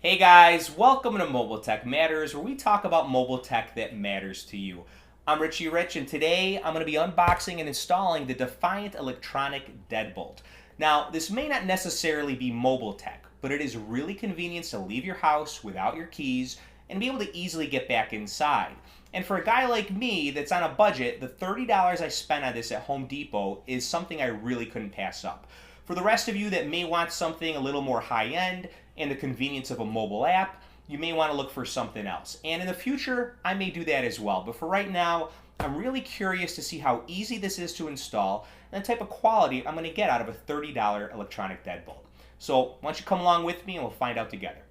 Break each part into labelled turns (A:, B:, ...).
A: Hey guys, welcome to Mobile Tech Matters, where we talk about mobile tech that matters to you. I'm Richie Rich, and today I'm going to be unboxing and installing the Defiant Electronic Deadbolt. Now, this may not necessarily be mobile tech, but it is really convenient to leave your house without your keys and be able to easily get back inside. And for a guy like me that's on a budget, the $30 I spent on this at Home Depot is something I really couldn't pass up. For the rest of you that may want something a little more high-end and the convenience of a mobile app, you may want to look for something else. And in the future, I may do that as well. But for right now, I'm really curious to see how easy this is to install and the type of quality I'm going to get out of a $30 electronic deadbolt. So why don't you come along with me and we'll find out together.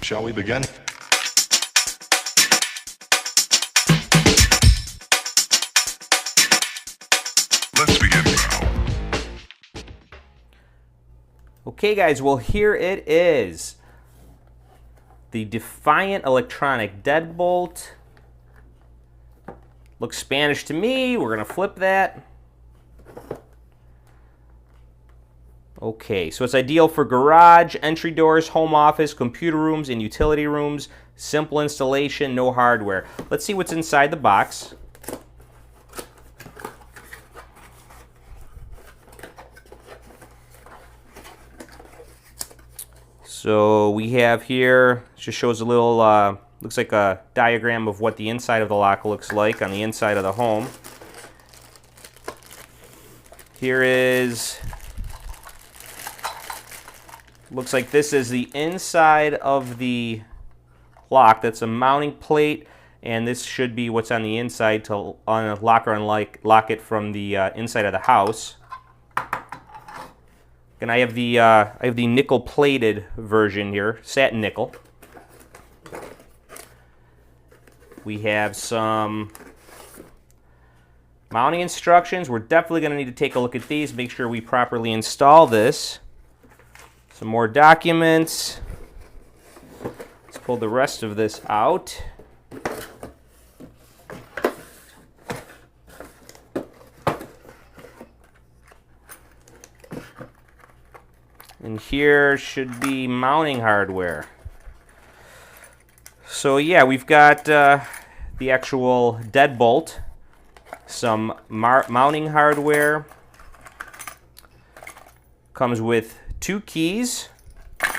B: Shall we begin? Let's begin now.
A: Okay guys, well here it is. The Defiant Electronic Deadbolt. Looks Spanish to me. We're going to flip that. Okay, so it's ideal for garage, entry doors, home office, computer rooms, and utility rooms. Simple installation, no hardware. Let's see what's inside the box. So we have here, just shows a little, looks like a diagram of what the inside of the lock looks like on the inside of the home. Here is, looks like this is the inside of the lock. That's a mounting plate, and this should be what's on the inside to unlock or unlock it from the inside of the house. And I have the nickel-plated version here, satin nickel. We have some mounting instructions. We're definitely going to need to take a look at these, make sure we properly install this. Some more documents. Let's pull the rest of this out. And here should be mounting hardware. So yeah, we've got the actual deadbolt, some mounting hardware. Comes with 2 keys. I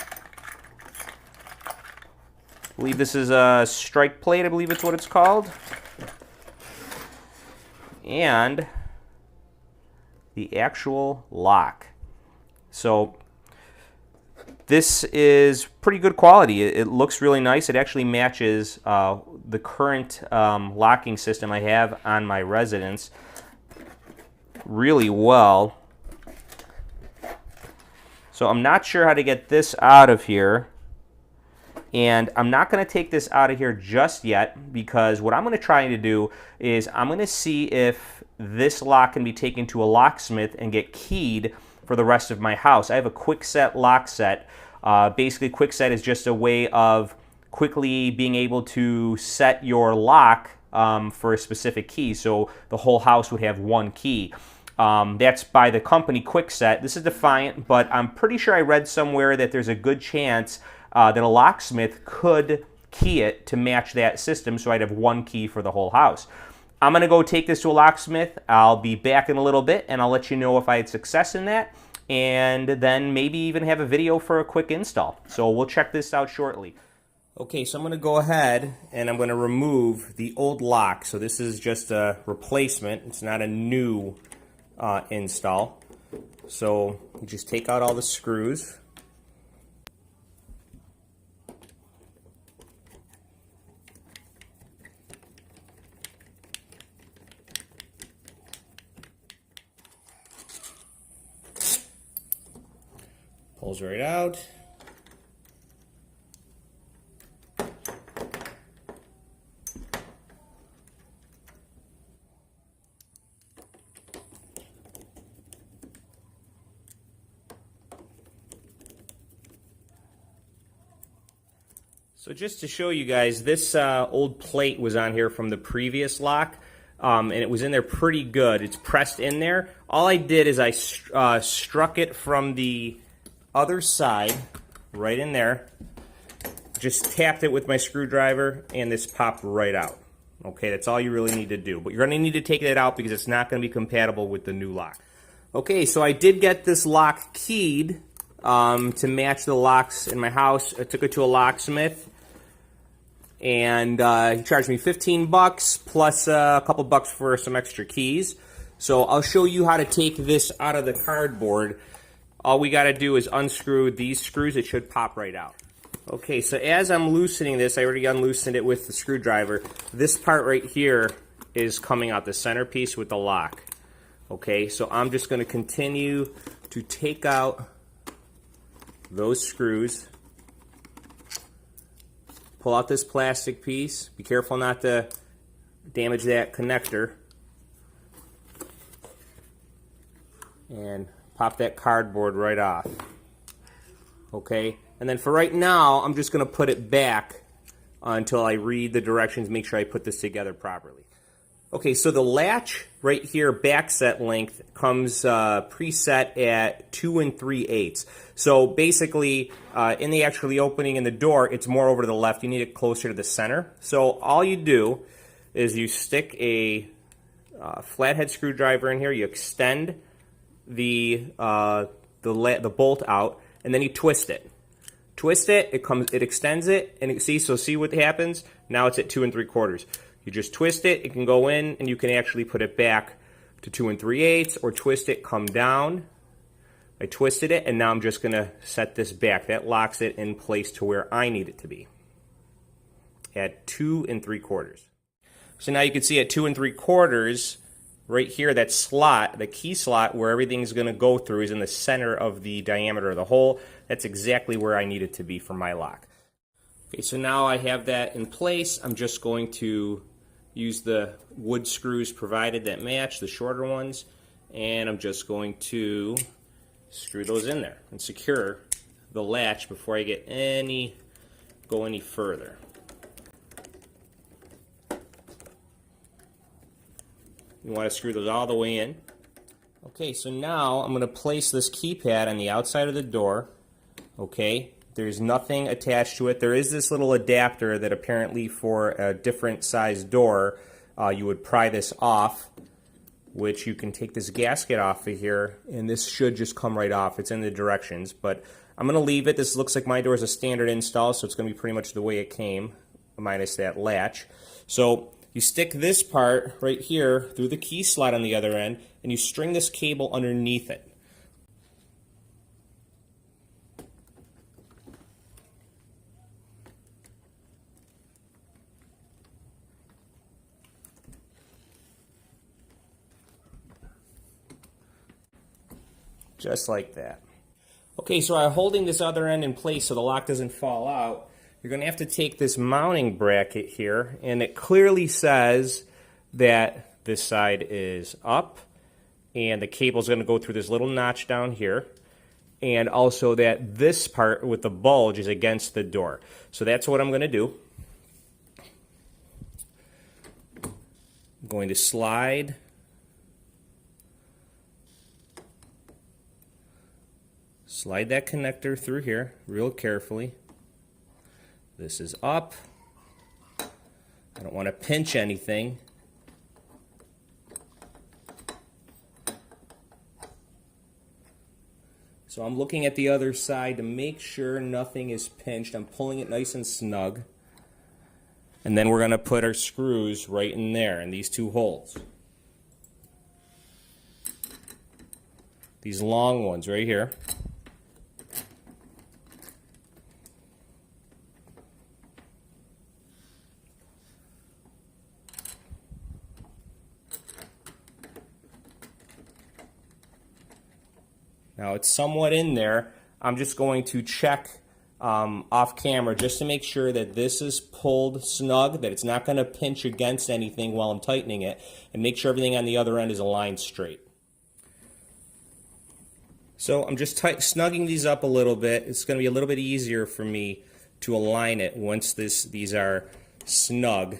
A: believe this is a strike plate, I believe it's what it's called. And the actual lock. So this is pretty good quality. It looks really nice. It actually matches the current locking system I have on my residence really well. So I'm not sure how to get this out of here. And I'm not going to take this out of here just yet, because what I'm going to try to do is I'm going to see if this lock can be taken to a locksmith and get keyed for the rest of my house. I have a quick set lock set. Basically, quick set is just a way of quickly being able to set your lock for a specific key, so the whole house would have one key. That's by the company Quickset. This is Defiant, but I'm pretty sure I read somewhere that there's a good chance that a locksmith could key it to match that system, so I'd have one key for the whole house. I'm going to go take this to a locksmith. I'll be back in a little bit, and I'll let you know if I had success in that, and then maybe even have a video for a quick install. So we'll check this out shortly. Okay, so I'm going to go ahead and I'm going to remove the old lock. So this is just a replacement. It's not a new install. So you just take out all the screws. Pulls right out. So just to show you guys, this old plate was on here from the previous lock. And it was in there pretty good. It's pressed in there. All I did is I struck it from the other side, right in there, just tapped it with my screwdriver and this popped right out. Okay, that's all you really need to do. But you're going to need to take that out because it's not going to be compatible with the new lock. Okay, so I did get this lock keyed to match the locks in my house. I took it to a locksmith, and he charged me $15 plus a couple bucks for some extra keys. So I'll show you how to take this out of the cardboard. All we got to do is unscrew these screws. It should pop right out. Okay, so as I'm loosening this, I already unloosened it with the screwdriver. This part right here is coming out, the centerpiece with the lock. Okay, so I'm just going to continue to take out those screws. Pull out this plastic piece. Be careful not to damage that connector. And pop that cardboard right off. Okay, and then for right now, I'm just going to put it back until I read the directions, make sure I put this together properly. Okay, so the latch right here, back set length, comes preset at 2 3/8. So basically, in the actually opening in the door, it's more over to the left. You need it closer to the center. So all you do is you stick a flathead screwdriver in here. You extend the bolt out, and then you twist it. Twist it. It extends it, and see what happens. Now it's at 2 3/4. You just twist it, it can go in, and you can actually put it back to 2 3/8, or twist it, come down. I twisted it, and now I'm just going to set this back. That locks it in place to where I need it to be, at 2 3/4. So now you can see at 2 3/4, right here, that slot, the key slot where everything's going to go through, is in the center of the diameter of the hole. That's exactly where I need it to be for my lock. Okay, so now I have that in place. I'm just going to use the wood screws provided that match, the shorter ones, and I'm just going to screw those in there and secure the latch before I go any further. You want to screw those all the way in. Okay, so now I'm going to place this keypad on the outside of the door. Okay, there's nothing attached to it. There is this little adapter that apparently for a different size door, you would pry this off, which you can take this gasket off of here, and this should just come right off. It's in the directions, but I'm going to leave it. This looks like my door is a standard install, so it's going to be pretty much the way it came, minus that latch. So you stick this part right here through the key slot on the other end, and you string this cable underneath it. Just like that. Okay, so I'm holding this other end in place so the lock doesn't fall out. You're going to have to take this mounting bracket here, and it clearly says that this side is up, and the cable's going to go through this little notch down here, and also that this part with the bulge is against the door. So that's what I'm going to do. I'm going to slide that connector through here real carefully. This is up. I don't want to pinch anything. So I'm looking at the other side to make sure nothing is pinched. I'm pulling it nice and snug. And then we're going to put our screws right in there in these two holes. These long ones right here. Now it's somewhat in there. I'm just going to check off camera just to make sure that this is pulled snug, that it's not going to pinch against anything while I'm tightening it, and make sure everything on the other end is aligned straight. So I'm just snugging these up a little bit. It's going to be a little bit easier for me to align it once these are snug,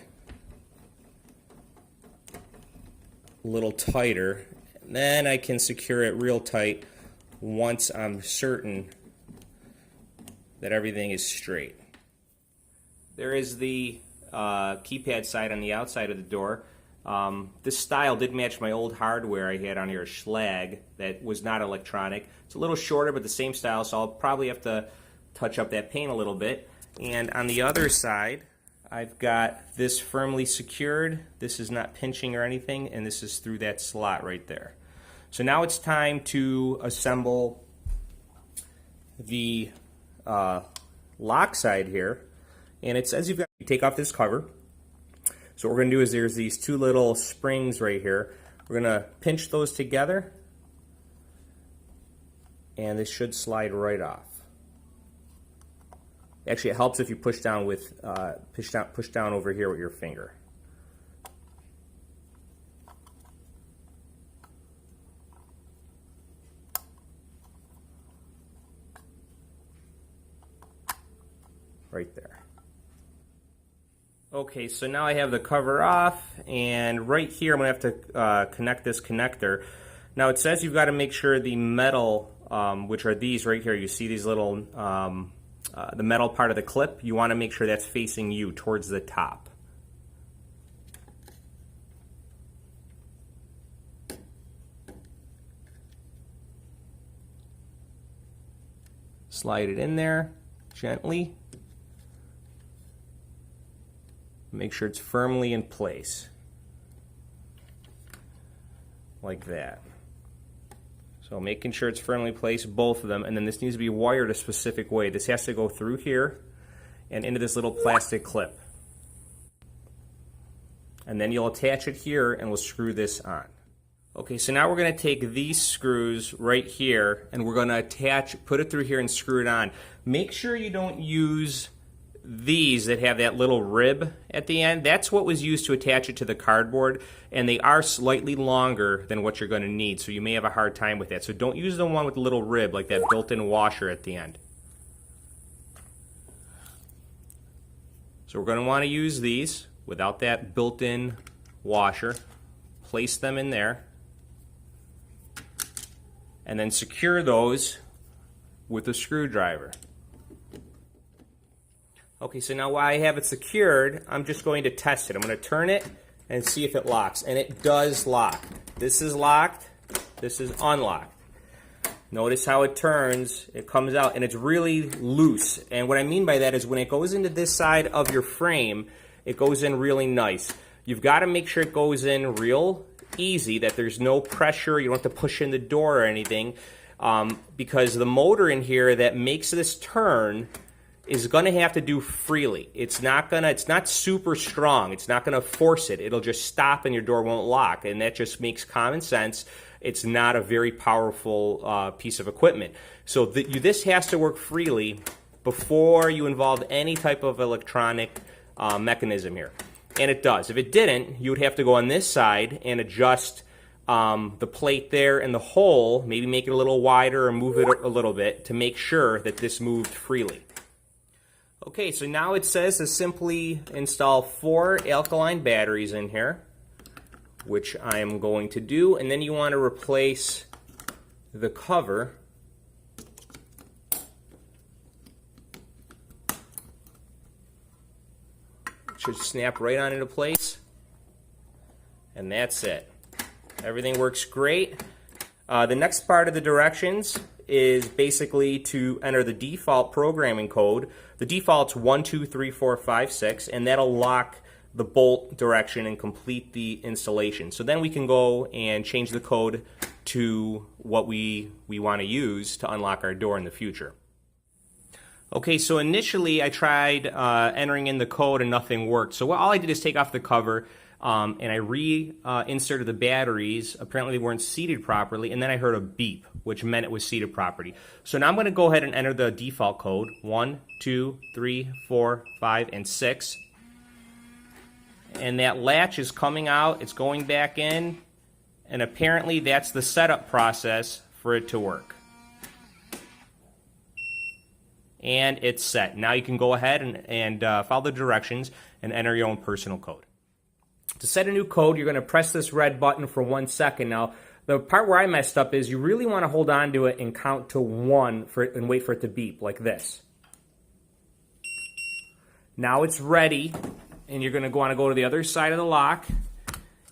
A: a little tighter. And then I can secure it real tight once I'm certain that everything is straight. There is the keypad side on the outside of the door. This style did match my old hardware I had on here, a Schlag, that was not electronic. It's a little shorter, but the same style, so I'll probably have to touch up that paint a little bit. And on the other side, I've got this firmly secured. This is not pinching or anything, and this is through that slot right there. So now it's time to assemble the lock side here. And it says you take off this cover. So what we're going to do is there's these two little springs right here. We're going to pinch those together, and this should slide right off. Actually, it helps if you push down with push down over here with your finger. Right there. Okay, so now I have the cover off, and right here I'm going to have to connect this connector. Now it says you've got to make sure the metal, which are these right here, you see these little, the metal part of the clip, you want to make sure that's facing you towards the top. Slide it in there gently. Make sure it's firmly in place, like that. So making sure it's firmly placed, both of them, and then this needs to be wired a specific way. This has to go through here and into this little plastic clip. And then you'll attach it here and we'll screw this on. Okay, so now we're going to take these screws right here and we're going to put it through here and screw it on. Make sure you don't use these that have that little rib at the end. That's what was used to attach it to the cardboard, and they are slightly longer than what you're going to need, so you may have a hard time with that. So don't use the one with the little rib, like that built-in washer at the end. So we're going to want to use these without that built-in washer. Place them in there, and then secure those with a screwdriver. Okay, so now while I have it secured, I'm just going to test it. I'm going to turn it and see if it locks. And it does lock. This is locked. This is unlocked. Notice how it turns. It comes out, and it's really loose. And what I mean by that is when it goes into this side of your frame, it goes in really nice. You've got to make sure it goes in real easy, that there's no pressure. You don't have to push in the door or anything, because the motor in here that makes this turn is going to have to do freely. It's not super strong. It's not going to force it. It'll just stop and your door won't lock, and that just makes common sense. It's not a very powerful piece of equipment. So this has to work freely before you involve any type of electronic mechanism here. And it does. If it didn't, you would have to go on this side and adjust the plate there and the hole, maybe make it a little wider or move it a little bit to make sure that this moved freely. Okay, so now it says to simply install 4 alkaline batteries in here, which I am going to do, and then you want to replace the cover. It should snap right on into place, and that's it. Everything works great. The next part of the directions is basically to enter the default programming code. The default's 1, 2, 3, 4, 5, 6, and that'll lock the bolt direction and complete the installation. So then we can go and change the code to what we want to use to unlock our door in the future. Okay, so initially I tried entering in the code and nothing worked. So all I did is take off the cover, and I reinserted the batteries. Apparently they weren't seated properly, and then I heard a beep, which meant it was seated properly. So now I'm going to go ahead and enter the default code, 1, 2, 3, 4, 5, and 6. And that latch is coming out, it's going back in, and apparently that's the setup process for it to work. And it's set. Now you can go ahead and follow the directions and enter your own personal code. To set a new code, you're going to press this red button for 1 second. Now, the part where I messed up is you really want to hold on to it and count to 1 and wait for it to beep, like this. Now it's ready, and you're going to want to go to the other side of the lock,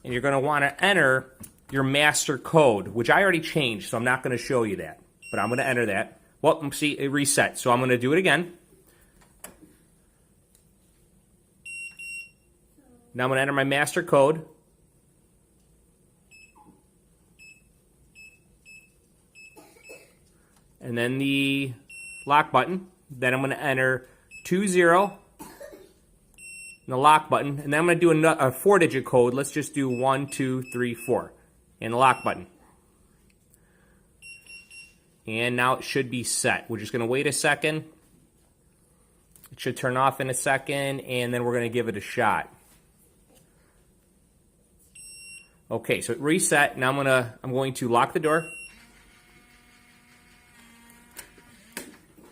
A: and you're going to want to enter your master code, which I already changed, so I'm not going to show you that. But I'm going to enter that. Well, see, it reset, so I'm going to do it again. Now I'm going to enter my master code. And then the lock button. Then I'm going to enter 20 and the lock button. And then I'm going to do a 4-digit code. Let's just do 1, 2, 3, 4. And the lock button. And now it should be set. We're just going to wait a second. It should turn off in a second, and then we're going to give it a shot. Okay, so it reset. Now I'm going to lock the door.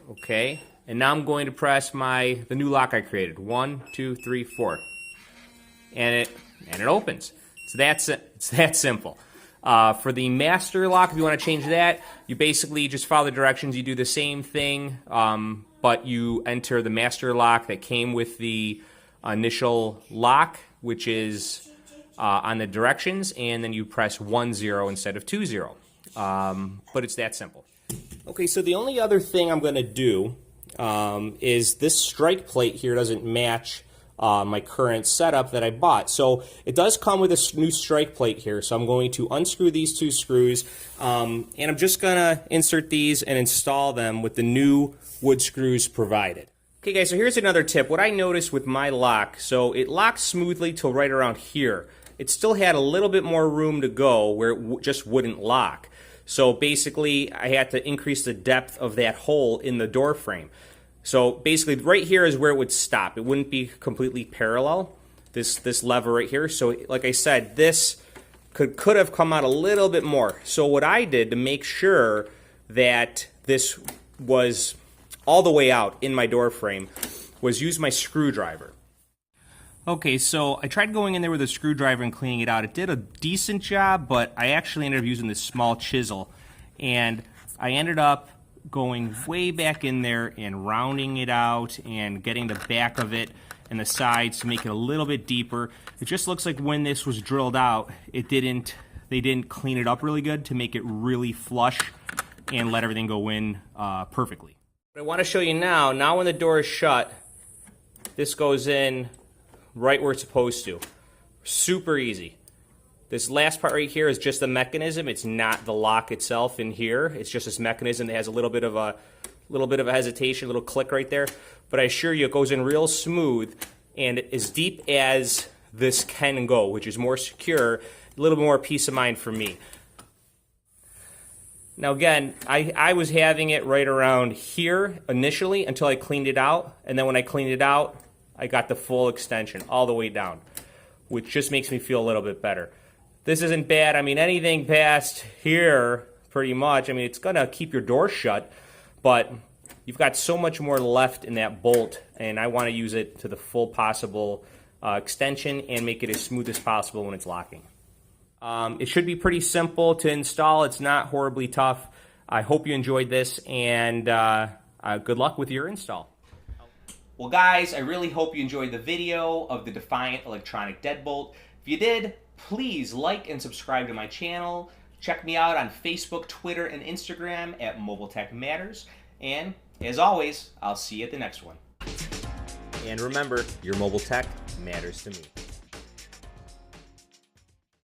A: Okay, and now I'm going to press the new lock I created. 1, 2, 3, 4, and it opens. So it's that simple. For the master lock, if you want to change that, you basically just follow the directions. You do the same thing, but you enter the master lock that came with the initial lock, which is on the directions, and then you press 10 instead of 20. But it's that simple. Okay, so the only other thing I'm going to do is this strike plate here doesn't match my current setup that I bought. So it does come with a new strike plate here. So I'm going to unscrew these 2 screws, and I'm just going to insert these and install them with the new wood screws provided. Okay guys, so here's another tip. What I noticed with my lock, so it locked smoothly till right around here. It still had a little bit more room to go where it just wouldn't lock. So basically, I had to increase the depth of that hole in the door frame. So basically, right here is where it would stop. It wouldn't be completely parallel, this lever right here. So like I said, this could have come out a little bit more. So what I did to make sure that this was all the way out in my door frame was use my screwdriver. Okay, so I tried going in there with a screwdriver and cleaning it out. It did a decent job, but I actually ended up using this small chisel. And I ended up going way back in there and rounding it out and getting the back of it and the sides to make it a little bit deeper. It just looks like when this was drilled out, they didn't clean it up really good to make it really flush and let everything go in perfectly. What I want to show you now when the door is shut, this goes in right where it's supposed to. Super easy. This last part right here is just the mechanism. It's not the lock itself in here. It's just this mechanism that has a little bit of a hesitation, a little click right there. But I assure you, it goes in real smooth and as deep as this can go, which is more secure, a little bit more peace of mind for me. Now again, I was having it right around here initially until I cleaned it out, and then when I cleaned it out, I got the full extension all the way down, which just makes me feel a little bit better. This isn't bad. I mean, anything past here, pretty much, I mean, it's going to keep your door shut, but you've got so much more left in that bolt, and I want to use it to the full possible extension and make it as smooth as possible when it's locking. It should be pretty simple to install. It's not horribly tough. I hope you enjoyed this, and good luck with your install. Well guys, I really hope you enjoyed the video of the Defiant Electronic Deadbolt. If you did, please like and subscribe to my channel. Check me out on Facebook, Twitter, and Instagram at Mobile Tech Matters. And as always, I'll see you at the next one. And remember, your mobile tech matters to me.